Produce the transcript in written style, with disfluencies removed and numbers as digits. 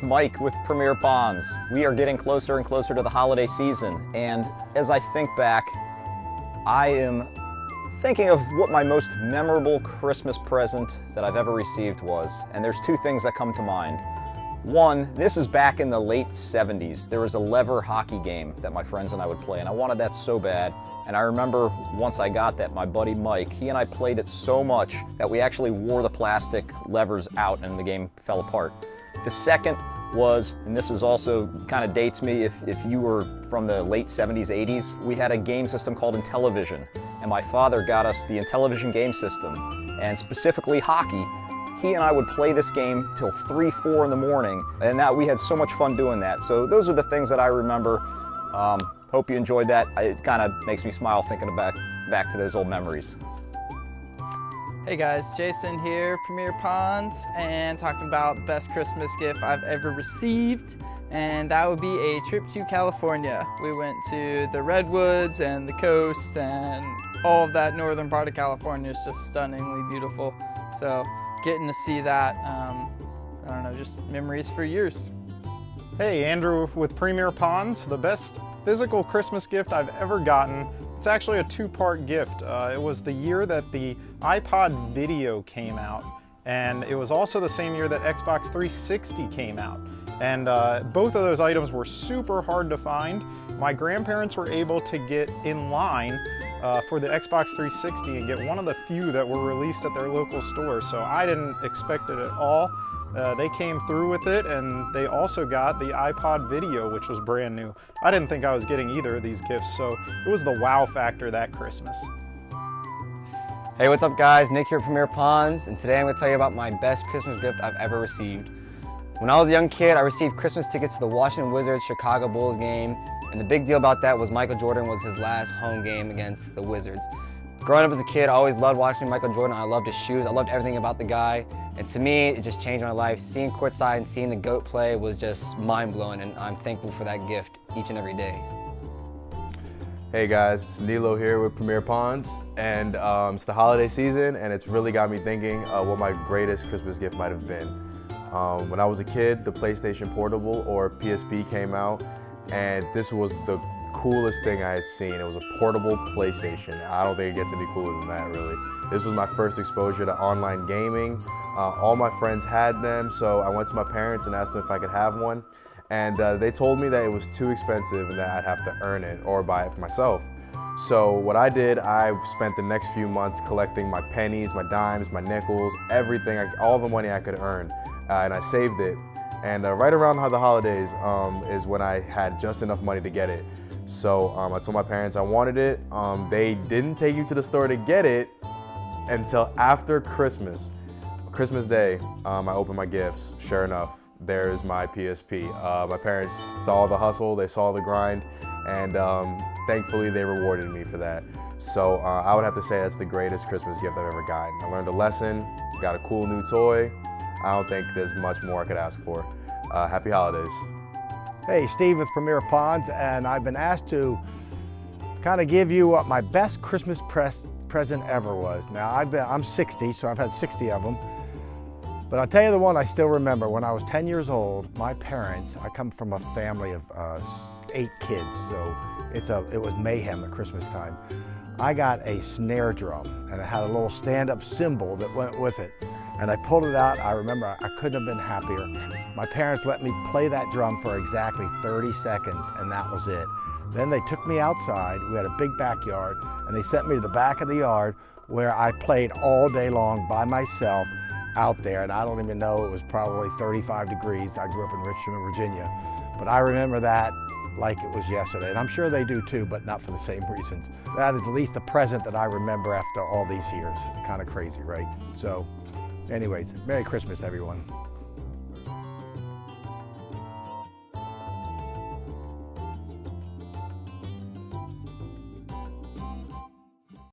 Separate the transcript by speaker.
Speaker 1: it's Mike with Premier Ponds. We are getting closer and closer to the holiday season, and as I think back, I am thinking of what my most memorable Christmas present that I've ever received was, and there's two things that come to mind. One, this is back in the late 70s. There was a lever hockey game that my friends and I would play, and I wanted that so bad. And I remember once I got that, my buddy Mike, he and I played it so much that we actually wore the plastic levers out and the game fell apart. The second was, and this is also kind of dates me if you were from the late 70s, 80s, we had a game system called Intellivision. And my father got us the Intellivision game system, and specifically hockey. He and I would play this game till 3, 4 in the morning, and we had so much fun doing that. So those are the things that I remember. Hope you enjoyed that. It kind of makes me smile thinking back to those old memories.
Speaker 2: Hey guys, Jason here, Premier Ponds, and talking about the best Christmas gift I've ever received, and that would be a trip to California. We went to the Redwoods and the coast, and all of that northern part of California is just stunningly beautiful. So getting to see that, I don't know, just memories for years.
Speaker 3: Hey, Andrew with Premier Ponds. The best physical Christmas gift I've ever gotten. It's actually a two-part gift. It was the year that the iPod video came out, and it was also the same year that Xbox 360 came out. And both of those items were super hard to find. My grandparents were able to get in line for the Xbox 360 and get one of the few that were released at their local store, so I didn't expect it at all. They came through with it, and they also got the iPod video, which was brand new. I didn't think I was getting either of these gifts, so it was the wow factor that Christmas.
Speaker 4: Hey, what's up guys? Nick here from Premier Ponds, and today I'm going to tell you about my best Christmas gift I've ever received. When I was a young kid, I received Christmas tickets to the Washington Wizards Chicago Bulls game, and the big deal about that was Michael Jordan was his last home game against the Wizards. Growing up as a kid, I always loved watching Michael Jordan. I loved his shoes. I loved everything about the guy. And to me, it just changed my life. Seeing courtside and seeing the GOAT play was just mind-blowing, and I'm thankful for that gift each and every day.
Speaker 5: Hey guys, Nilo here with Premier Ponds, and it's the holiday season, and it's really got me thinking what my greatest Christmas gift might have been. When I was a kid, the PlayStation Portable, or PSP, came out, and this was the coolest thing I had seen. It was a portable PlayStation. I don't think it gets any cooler than that, really. This was my first exposure to online gaming. All my friends had them, so I went to my parents and asked them if I could have one. And they told me that it was too expensive and that I'd have to earn it or buy it for myself. So what I did, I spent the next few months collecting my pennies, my dimes, my nickels, everything, all the money I could earn, and I saved it. And right around the holidays is when I had just enough money to get it. So I told my parents I wanted it. They didn't take you to the store to get it until after Christmas. Christmas Day, I opened my gifts. Sure enough, there's my PSP. My parents saw the hustle, they saw the grind, and thankfully they rewarded me for that. So I would have to say that's the greatest Christmas gift I've ever gotten. I learned a lesson, got a cool new toy. I don't think there's much more I could ask for. Happy holidays.
Speaker 6: Hey, Steve with Premier Ponds, and I've been asked to kind of give you what my best Christmas present ever was. Now, I'm 60, so I've had 60 of them. But I'll tell you the one I still remember. When I was 10 years old, my parents, I come from a family of 8 kids, so it was mayhem at Christmas time. I got a snare drum, and it had a little stand-up cymbal that went with it. And I pulled it out. I remember I couldn't have been happier. My parents let me play that drum for exactly 30 seconds, and that was it. Then they took me outside. We had a big backyard, and they sent me to the back of the yard where I played all day long by myself out there. And I don't even know, it was probably 35 degrees. I grew up in Richmond, Virginia. But I remember that like it was yesterday. And I'm sure they do too, but not for the same reasons. That is at least a present that I remember after all these years. Kind of crazy, right? So anyways, Merry Christmas, everyone.